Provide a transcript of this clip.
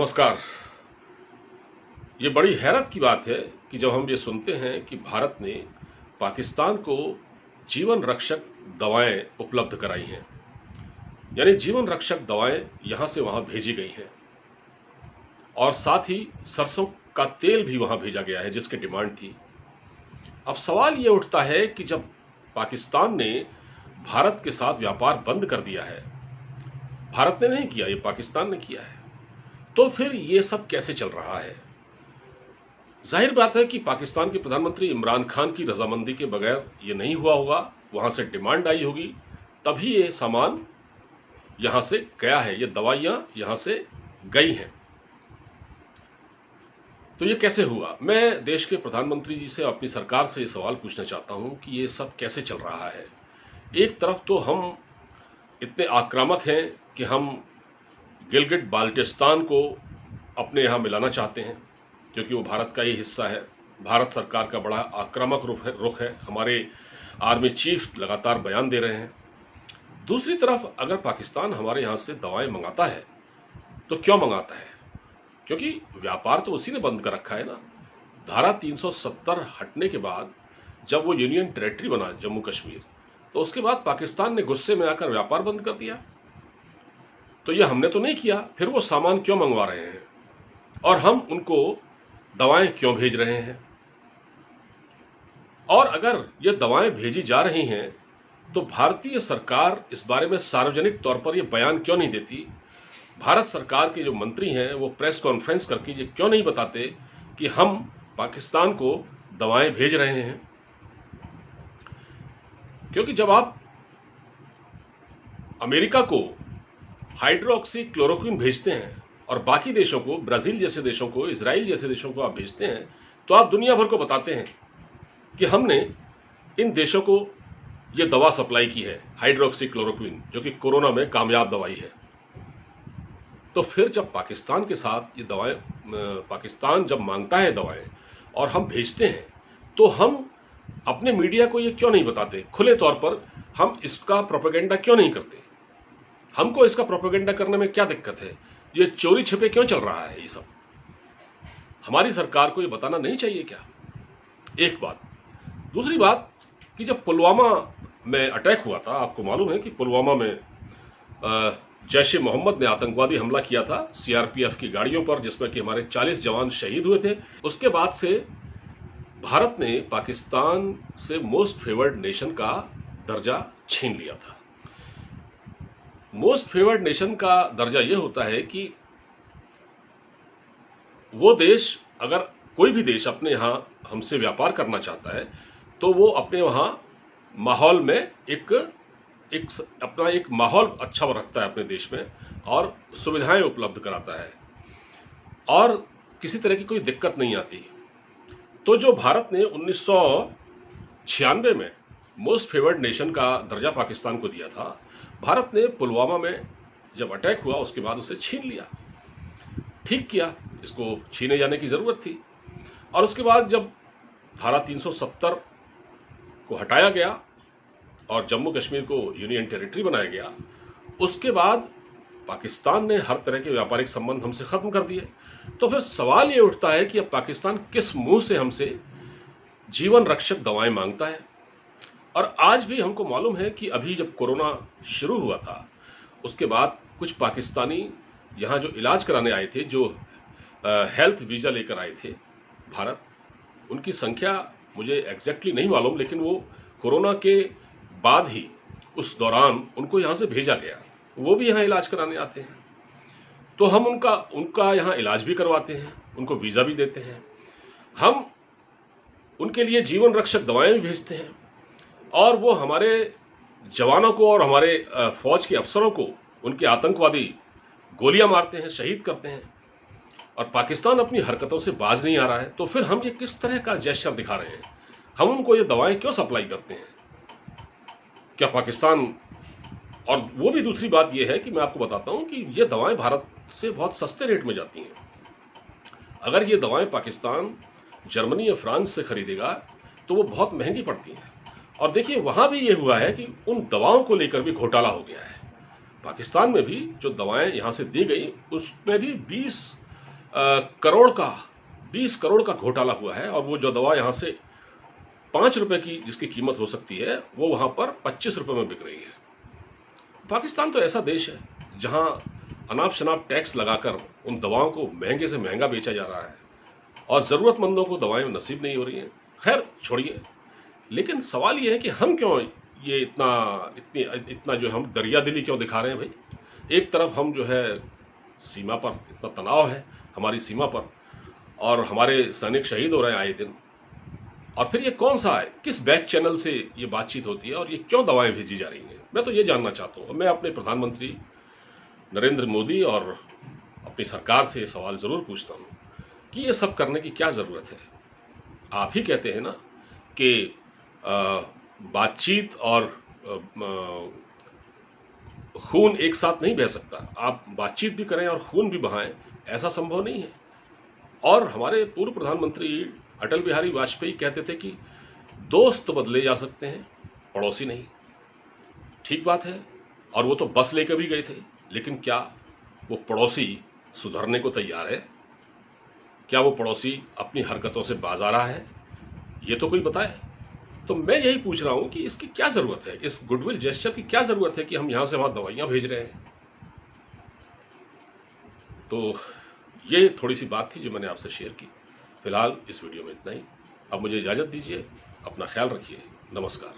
नमस्कार। ये बड़ी हैरत की बात है कि जब हम ये सुनते हैं कि भारत ने पाकिस्तान को जीवन रक्षक दवाएं उपलब्ध कराई हैं, यानी जीवन रक्षक दवाएं यहां से वहां भेजी गई हैं और साथ ही सरसों का तेल भी वहां भेजा गया है जिसकी डिमांड थी। अब सवाल ये उठता है कि जब पाकिस्तान ने भारत के साथ व्यापार बंद कर दिया है, भारत ने नहीं किया, ये पाकिस्तान ने किया है, तो फिर ये सब कैसे चल रहा है? जाहिर बात है कि पाकिस्तान के प्रधानमंत्री इमरान खान की रजामंदी के बगैर ये नहीं हुआ होगा, वहां से डिमांड आई होगी, तभी ये सामान यहां से गया है, ये दवाइयां यहां से गई हैं। तो ये कैसे हुआ? मैं देश के प्रधानमंत्री जी से, अपनी सरकार से ये सवाल पूछना चाहता हूं कि ये सब कैसे चल रहा है। एक तरफ तो हम इतने आक्रामक हैं कि हम गिलगिट बाल्टिस्तान को अपने यहाँ मिलाना चाहते हैं क्योंकि वो भारत का ही हिस्सा है। भारत सरकार का बड़ा आक्रामक रुख है। हमारे आर्मी चीफ लगातार बयान दे रहे हैं। दूसरी तरफ अगर पाकिस्तान हमारे यहाँ से दवाएं मंगाता है तो क्यों मंगाता है? क्योंकि व्यापार तो उसी ने बंद कर रखा है ना। धारा 370 हटने के बाद जब वो यूनियन टेरिटरी बना जम्मू कश्मीर, तो उसके बाद पाकिस्तान ने गुस्से में आकर व्यापार बंद कर दिया। तो ये हमने तो नहीं किया, फिर वो सामान क्यों मंगवा रहे हैं और हम उनको दवाएं क्यों भेज रहे हैं? और अगर ये दवाएं भेजी जा रही हैं तो भारतीय सरकार इस बारे में सार्वजनिक तौर पर ये बयान क्यों नहीं देती? भारत सरकार के जो मंत्री हैं वो प्रेस कॉन्फ्रेंस करके ये क्यों नहीं बताते कि हम पाकिस्तान को दवाएं भेज रहे हैं? क्योंकि जब आप अमेरिका को हाइड्रोक्सी क्लोरोक्विन भेजते हैं और बाकी देशों को, ब्राजील जैसे देशों को, इजराइल जैसे देशों को आप भेजते हैं, तो आप दुनिया भर को बताते हैं कि हमने इन देशों को ये दवा सप्लाई की है, हाइड्रोक्सी क्लोरोक्विन, जो कि कोरोना में कामयाब दवाई है। तो फिर जब पाकिस्तान के साथ ये दवाएं, पाकिस्तान जब मांगता है दवाएं और हम भेजते हैं, तो हम अपने मीडिया को ये क्यों नहीं बताते? खुले तौर पर हम इसका प्रोपेगेंडा क्यों नहीं करते? हमको इसका प्रोपेगेंडा करने में क्या दिक्कत है? ये चोरी छिपे क्यों चल रहा है? ये सब हमारी सरकार को ये बताना नहीं चाहिए क्या? एक बात। दूसरी बात कि जब पुलवामा में अटैक हुआ था, आपको मालूम है कि पुलवामा में जैश ए मोहम्मद ने आतंकवादी हमला किया था सीआरपीएफ की गाड़ियों पर, जिसमें कि हमारे 40 जवान शहीद हुए थे। उसके बाद से भारत ने पाकिस्तान से मोस्ट फेवर्ड नेशन का दर्जा छीन लिया था। मोस्ट फेवर्ड नेशन का दर्जा यह होता है कि वो देश, अगर कोई भी देश अपने यहाँ हमसे व्यापार करना चाहता है तो वो अपने वहाँ माहौल में अपना एक माहौल अच्छा रखता है अपने देश में और सुविधाएं उपलब्ध कराता है और किसी तरह की कोई दिक्कत नहीं आती। तो जो भारत ने 1996 में मोस्ट फेवर्ड नेशन का दर्जा पाकिस्तान को दिया था, भारत ने पुलवामा में जब अटैक हुआ उसके बाद उसे छीन लिया। ठीक किया, इसको छीने जाने की जरूरत थी। और उसके बाद जब धारा 370 को हटाया गया और जम्मू कश्मीर को यूनियन टेरिटरी बनाया गया, उसके बाद पाकिस्तान ने हर तरह के व्यापारिक संबंध हमसे खत्म कर दिए। तो फिर सवाल ये उठता है कि अब पाकिस्तान किस मुंह से हमसे जीवन रक्षक दवाएं मांगता है? और आज भी हमको मालूम है कि अभी जब कोरोना शुरू हुआ था, उसके बाद कुछ पाकिस्तानी यहाँ जो इलाज कराने आए थे, जो हेल्थ वीज़ा लेकर आए थे भारत, उनकी संख्या मुझे एग्जैक्टली नहीं मालूम, लेकिन वो कोरोना के बाद ही उस दौरान उनको यहाँ से भेजा गया। वो भी यहाँ इलाज कराने आते हैं, तो हम उनका यहाँ इलाज भी करवाते हैं, उनको वीज़ा भी देते हैं, हम उनके लिए जीवन रक्षक दवाएं भी भेजते हैं और वो हमारे जवानों को और हमारे फौज के अफसरों को, उनके आतंकवादी गोलियां मारते हैं, शहीद करते हैं, और पाकिस्तान अपनी हरकतों से बाज नहीं आ रहा है। तो फिर हम ये किस तरह का जेस्चर दिखा रहे हैं? हम उनको ये दवाएं क्यों सप्लाई करते हैं? क्या पाकिस्तान, और वो भी दूसरी बात ये है कि मैं आपको बताता हूं कि ये दवाएं भारत से बहुत सस्ते रेट में जाती हैं। अगर ये दवाएं पाकिस्तान जर्मनी या फ्रांस से खरीदेगा तो वो बहुत महंगी पड़ती हैं। और देखिए, वहां भी ये हुआ है कि उन दवाओं को लेकर भी घोटाला हो गया है। पाकिस्तान में भी जो दवाएं यहां से दी गई उसमें भी 20 करोड़ का 20 करोड़ का घोटाला हुआ है, और वो जो दवा यहाँ से 5 रुपए की जिसकी कीमत हो सकती है वो वहाँ पर 25 रुपए में बिक रही है। पाकिस्तान तो ऐसा देश है जहाँ अनाप शनाप टैक्स लगाकर उन दवाओं को महंगे से महंगा बेचा जा रहा है और ज़रूरतमंदों को दवाएं नसीब नहीं हो रही हैं। खैर छोड़िए, लेकिन सवाल ये है कि हम क्यों ये इतना जो हम दरिया दिली क्यों दिखा रहे हैं भाई। एक तरफ हम जो है सीमा पर इतना तनाव है हमारी सीमा पर, और हमारे सैनिक शहीद हो रहे हैं आए दिन, और फिर ये कौन सा है, किस बैक चैनल से ये बातचीत होती है और ये क्यों दवाएं भेजी जा रही हैं। मैं तो ये जानना चाहता हूँ। मैं अपने प्रधानमंत्री नरेंद्र मोदी और अपनी सरकार से ये सवाल ज़रूर पूछता हूँ कि ये सब करने की क्या ज़रूरत है। आप ही कहते हैं ना कि बातचीत और खून एक साथ नहीं बह सकता। आप बातचीत भी करें और खून भी बहाएं, ऐसा संभव नहीं है। और हमारे पूर्व प्रधानमंत्री अटल बिहारी वाजपेयी कहते थे कि दोस्त तो बदले जा सकते हैं, पड़ोसी नहीं। ठीक बात है, और वो तो बस लेकर भी गए थे, लेकिन क्या वो पड़ोसी सुधरने को तैयार है? क्या वो पड़ोसी अपनी हरकतों से बाज आ रहा है? ये तो कोई बताए। तो मैं यही पूछ रहा हूं कि इसकी क्या जरूरत है, इस गुडविल जेस्चर की क्या जरूरत है कि हम यहां से वहां दवाइयां भेज रहे हैं। तो ये थोड़ी सी बात थी जो मैंने आपसे शेयर की। फिलहाल इस वीडियो में इतना ही। अब मुझे इजाजत दीजिए, अपना ख्याल रखिए, नमस्कार।